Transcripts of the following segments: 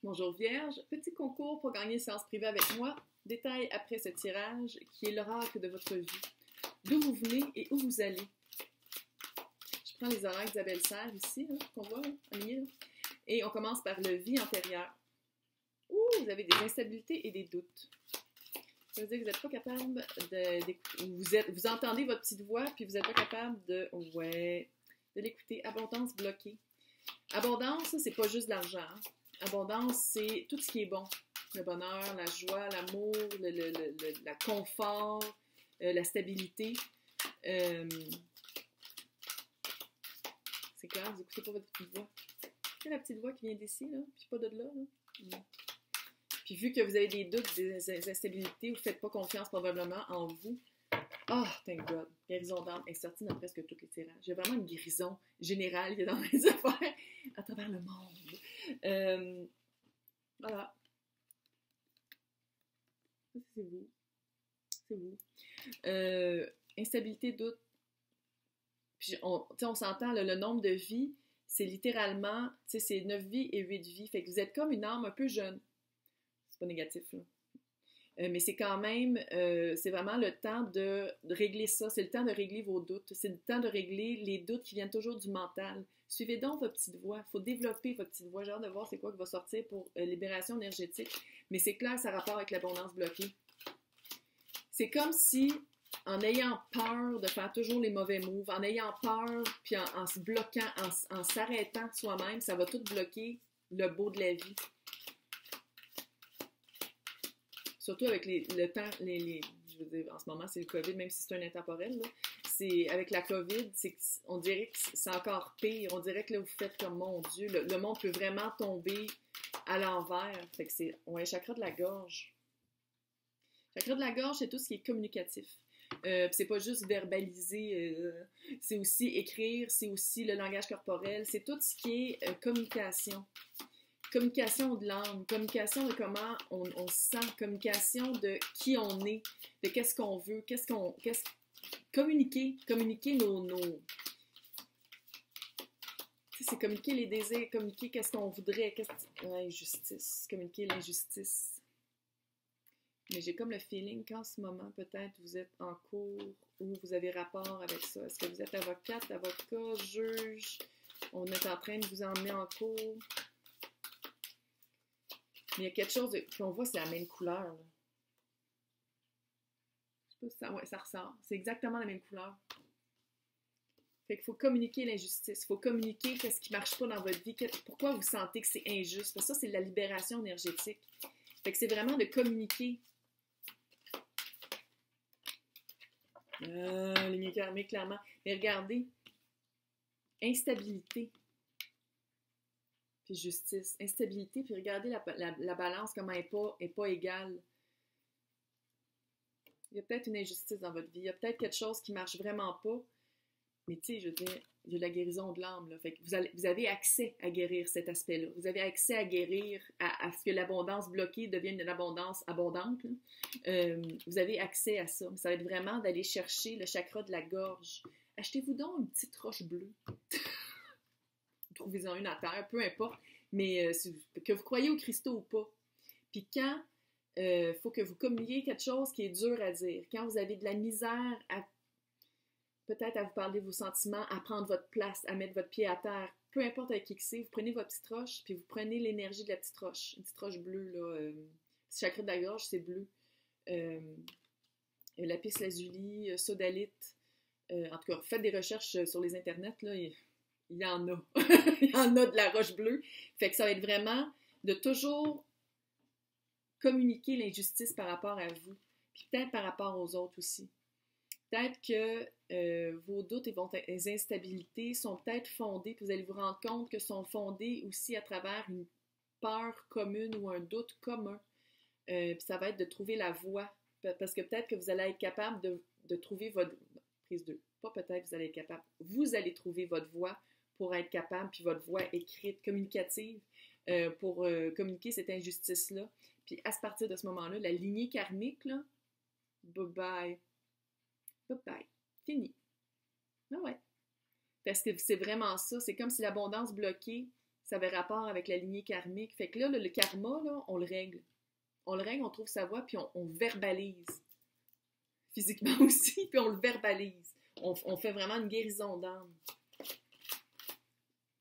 Bonjour Vierge, petit concours pour gagner une séance privée avec moi. Détail après ce tirage qui est l'oracle de votre vie. D'où vous venez et où vous allez. Je prends les oracles d'Isabelle Serre ici, qu'on voit en milieu. Et on commence par le vie antérieure. Ouh, vous avez des instabilités et des doutes. Ça veut dire que vous n'êtes pas capable d'écouter. Vous entendez votre petite voix, puis vous n'êtes pas capable de l'écouter. Abondance bloquée. Abondance, c'est pas juste de l'argent. Abondance, c'est tout ce qui est bon. Le bonheur, la joie, l'amour, la confort, la stabilité. C'est clair, vous n'écoutez pas votre petite voix. C'est la petite voix qui vient d'ici, là, puis pas de là. Puis vu que vous avez des doutes, des instabilités, vous ne faites pas confiance probablement en vous. Thank God. Guérison d'âme est sortie dans presque tous les tirages. Il y a vraiment une guérison générale qui est dans les affaires à travers le monde. Voilà. C'est vous. C'est vous. Instabilité, doute. Puis on s'entend, le nombre de vies, c'est littéralement, c'est 9 vies et 8 vies. Fait que vous êtes comme une âme un peu jeune. C'est pas négatif, là. Mais c'est quand même, c'est vraiment le temps de régler ça. C'est le temps de régler vos doutes. C'est le temps de régler les doutes qui viennent toujours du mental. Suivez donc votre petite voix. Il faut développer votre petite voix. J'ai hâte de voir c'est quoi qui va sortir pour libération énergétique. Mais c'est clair, ça a rapport avec l'abondance bloquée. C'est comme si, en ayant peur de faire toujours les mauvais moves, en ayant peur, puis en se bloquant, en s'arrêtant soi-même, ça va tout bloquer le beau de la vie. Surtout avec le temps, je veux dire, en ce moment, c'est le COVID, même si c'est un intemporel, là. C'est, avec la COVID, on dirait que c'est encore pire. On dirait que là, vous faites comme, mon Dieu, le monde peut vraiment tomber à l'envers. Fait que c'est, chakra de la gorge. Chakra de la gorge, c'est tout ce qui est communicatif. C'est pas juste verbaliser, c'est aussi écrire, c'est aussi le langage corporel, c'est tout ce qui est communication. Communication de l'âme, communication de comment on se sent, communication de qui on est, de qu'est-ce qu'on veut, communiquer nos c'est communiquer les désirs, communiquer qu'est-ce qu'on voudrait, l'injustice, communiquer l'injustice. Mais j'ai comme le feeling qu'en ce moment, peut-être, vous êtes en cours ou vous avez rapport avec ça. Est-ce que vous êtes avocate, avocat, juge? On est en train de vous emmener en cours. Mais il y a quelque chose de... Puis on voit, c'est la même couleur, là. Je sais pas si ça ressort. C'est exactement la même couleur. Fait qu'il faut communiquer l'injustice. Il faut communiquer qu'est-ce qui ne marche pas dans votre vie. Pourquoi vous sentez que c'est injuste. Parce que ça, c'est de la libération énergétique. Fait que c'est vraiment de communiquer. Ligne karmique, clairement. Mais regardez. Instabilité. Puis justice, instabilité, puis regardez la balance, comment elle n'est pas égale. Il y a peut-être une injustice dans votre vie, il y a peut-être quelque chose qui ne marche vraiment pas, mais tu sais, je veux dire, il y a la guérison de l'âme, là. Fait que vous avez accès à guérir cet aspect-là. Vous avez accès à guérir, à ce que l'abondance bloquée devienne une abondance abondante. Vous avez accès à ça. Mais ça va être vraiment d'aller chercher le chakra de la gorge. Achetez-vous donc une petite roche bleue. Trouvez-en une à terre, peu importe, mais que vous croyez aux cristaux ou pas. Puis quand faut que vous communiquiez quelque chose qui est dur à dire, quand vous avez de la misère peut-être à vous parler de vos sentiments, à prendre votre place, à mettre votre pied à terre, peu importe avec qui que c'est, vous prenez votre petite roche, puis vous prenez l'énergie de la petite roche, une petite roche bleue, là, le chakra de la gorge, c'est bleu. Lapis lazuli, sodalite, en tout cas, faites des recherches sur les internets, là, il y en a. Il y en a de la roche bleue. Fait que ça va être vraiment de toujours communiquer l'injustice par rapport à vous. Puis peut-être par rapport aux autres aussi. Peut-être que vos doutes et vos instabilités sont peut-être fondés, puis vous allez vous rendre compte que sont fondés aussi à travers une peur commune ou un doute commun. Puis ça va être de trouver la voie. Parce que peut-être que vous allez être capable de trouver votre... Prise 2. Pas peut-être vous allez être capable. Vous allez trouver votre voie pour être capable, puis votre voix écrite, communicative, pour communiquer cette injustice-là. Puis à partir de ce moment-là, la lignée karmique, là, bye-bye. Bye-bye. Fini. Ah ouais. Parce que c'est vraiment ça. C'est comme si l'abondance bloquée, Ça avait rapport avec la lignée karmique. Fait que là, le karma, là, on le règle. On le règle, on trouve sa voie, puis on verbalise. Physiquement aussi, puis on le verbalise. On fait vraiment une guérison d'âme.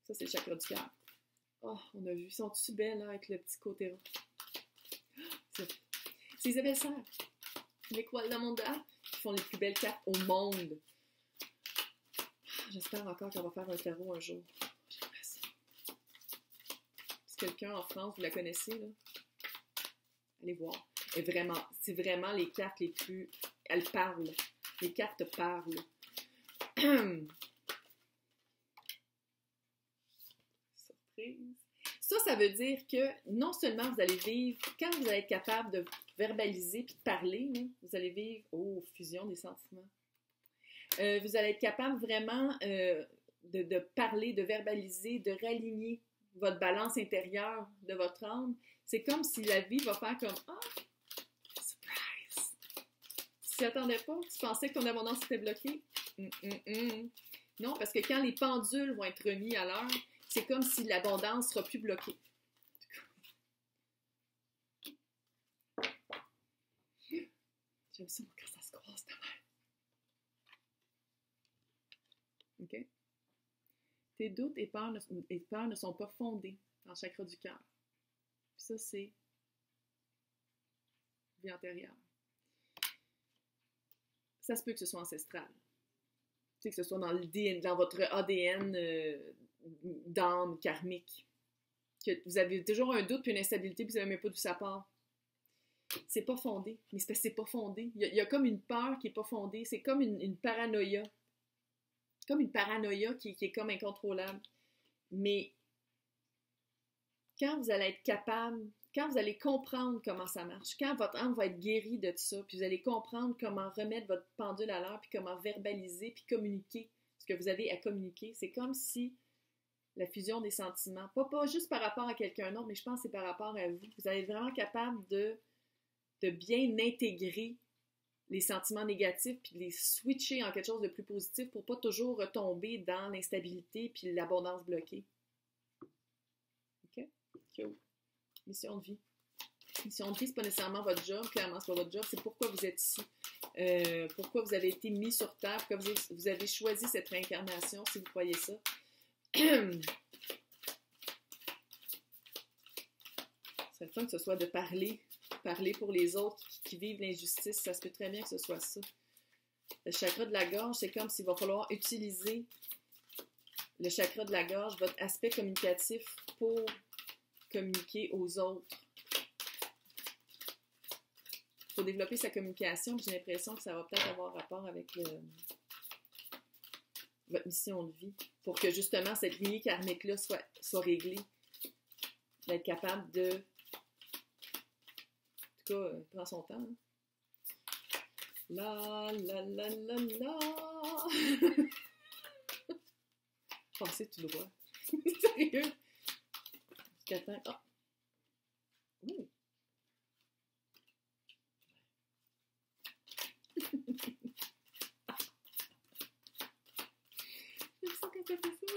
Ça, c'est le chakra du cœur. Oh, on a vu. Ils sont-tu belles, là, avec le petit côté rond? C'est Isabelle Serre, l'étoile de monde qui font les plus belles cartes au monde. J'espère encore qu'on va faire un tarot un jour. J'aimerais ça. Si quelqu'un en France, vous la connaissez, là, allez voir. Et vraiment, c'est vraiment les cartes les plus... Elles parlent. Les cartes parlent. Surprise. Ça veut dire que non seulement vous allez vivre, quand vous allez être capable de verbaliser puis de parler, là, vous allez vivre, fusion des sentiments. Vous allez être capable vraiment de parler, de verbaliser, de réaligner votre balance intérieure de votre âme. C'est comme si la vie va faire comme « Ah, surprise! » Tu t'y attendais pas? Tu pensais que ton abondance était bloquée? Non, parce que quand les pendules vont être remis à l'heure, c'est comme si l'abondance sera plus bloquée. J'aime ça quand ça se croise de même. OK? Tes doutes et peurs ne sont pas fondés dans le chakra du cœur. Puis ça, c'est vie antérieure. Ça se peut que ce soit ancestral. Tu sais, que ce soit dans votre ADN d'âme karmique. Que vous avez toujours un doute puis une instabilité puis vous ne savez même pas d'où ça part. C'est pas fondé. Mais c'est parce que c'est pas fondé. Il y a comme une peur qui est pas fondée. C'est comme une paranoïa. Comme une paranoïa qui est comme incontrôlable. Mais quand vous allez être capable, quand vous allez comprendre comment ça marche, quand votre âme va être guérie de tout ça, puis vous allez comprendre comment remettre votre pendule à l'heure, puis comment verbaliser, puis communiquer ce que vous avez à communiquer, c'est comme si la fusion des sentiments, pas juste par rapport à quelqu'un d'autre, mais je pense que c'est par rapport à vous. Vous allez être vraiment capable de bien intégrer les sentiments négatifs puis de les switcher en quelque chose de plus positif pour pas toujours retomber dans l'instabilité puis l'abondance bloquée. OK? Cool. Mission de vie. Mission de vie, c'est pas nécessairement votre job, clairement c'est pas votre job, c'est pourquoi vous êtes ici. Pourquoi vous avez été mis sur terre, pourquoi vous avez choisi cette réincarnation, si vous croyez ça. C'est le fun que ce soit de parler pour les autres qui vivent l'injustice, ça se peut très bien que ce soit ça. Le chakra de la gorge, c'est comme s'il va falloir utiliser le chakra de la gorge, votre aspect communicatif pour communiquer aux autres. Il faut développer sa communication, j'ai l'impression que ça va peut-être avoir rapport avec votre mission de vie, pour que justement cette lignée karmique-là soit réglée, d'être capable de... En tout cas, prend son temps. Hein. La, la, la, la, la. Passez tout droit. Sérieux? Jusqu'à temps. Oh! Ouh! J'aime ça quand ça fait ça.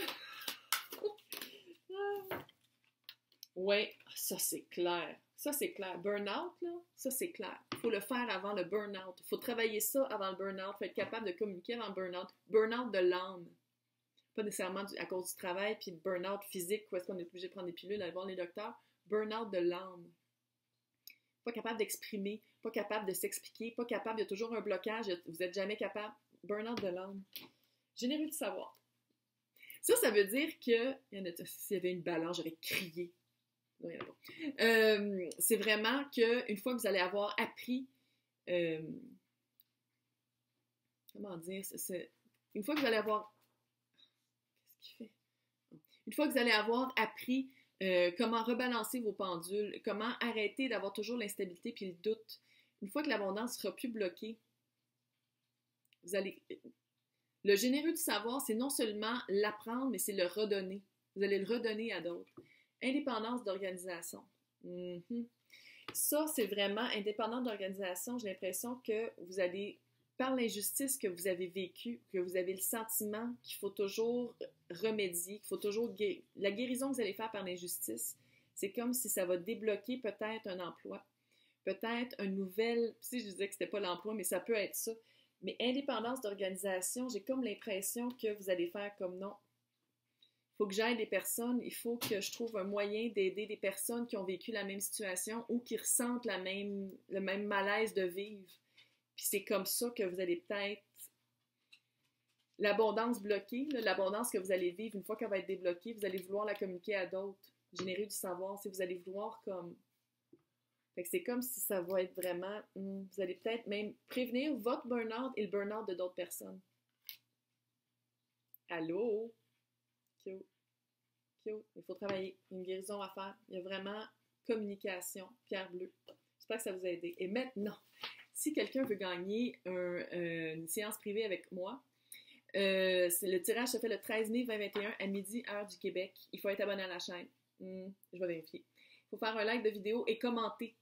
Ouais, ça c'est clair. Ça, c'est clair. Burn-out, là, ça, c'est clair. Il faut le faire avant le burn-out. Il faut travailler ça avant le burn-out. Il faut être capable de communiquer avant le burn-out. Burn-out de l'âme. Pas nécessairement à cause du travail, puis burn-out physique, où est-ce qu'on est obligé de prendre des pilules, aller voir les docteurs. Burn-out de l'âme. Pas capable d'exprimer, pas capable de s'expliquer, pas capable, il y a toujours un blocage, vous n'êtes jamais capable. Burn-out de l'âme. Généreux de savoir. Ça veut dire que, s'il y avait une balance, j'aurais crié. Non, il n'y en a pas. C'est vraiment qu'une fois que vous allez avoir appris, comment dire, une fois que vous allez avoir, qu'est-ce qu'il fait? Une fois que vous allez avoir appris comment rebalancer vos pendules, comment arrêter d'avoir toujours l'instabilité puis le doute, une fois que l'abondance sera plus bloquée, vous allez, le généreux du savoir, c'est non seulement l'apprendre, mais c'est le redonner. Vous allez le redonner à d'autres. Indépendance d'organisation. Ça, c'est vraiment indépendant d'organisation. J'ai l'impression que vous allez par l'injustice que vous avez vécue, que vous avez le sentiment qu'il faut toujours remédier, qu'il faut toujours la guérison que vous allez faire par l'injustice, c'est comme si ça va débloquer peut-être un emploi, peut-être un nouvel, si je disais que c'était pas l'emploi, mais ça peut être ça. Mais indépendance d'organisation, j'ai comme l'impression que vous allez faire comme non. Il faut que j'aide des personnes, il faut que je trouve un moyen d'aider des personnes qui ont vécu la même situation ou qui ressentent le même malaise de vivre. Puis c'est comme ça que vous allez peut-être... L'abondance bloquée, l'abondance que vous allez vivre, une fois qu'elle va être débloquée, vous allez vouloir la communiquer à d'autres, générer du savoir. Si vous allez vouloir comme... Fait que c'est comme si ça va être vraiment... vous allez peut-être même prévenir votre burn-out et le burn-out de d'autres personnes. Allô? Cute. Cute. Il faut travailler. Il y a une guérison à faire. Il y a vraiment communication. Pierre bleue. J'espère que ça vous a aidé. Et maintenant, si quelqu'un veut gagner une séance privée avec moi, le tirage se fait le 13 mai 2021 à midi, heure du Québec. Il faut être abonné à la chaîne. Je vais vérifier. Il faut faire un like de vidéo et commenter.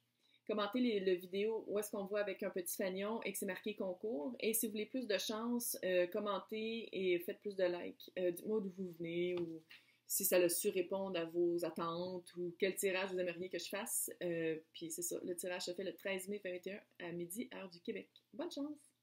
Commentez le vidéo où est-ce qu'on voit avec un petit fanion et que c'est marqué concours. Et si vous voulez plus de chance, commentez et faites plus de likes. Dites-moi d'où vous venez ou si ça a su répondre à vos attentes ou quel tirage vous aimeriez que je fasse. Puis c'est ça, le tirage se fait le 13 mai 2021 à midi, heure du Québec. Bonne chance!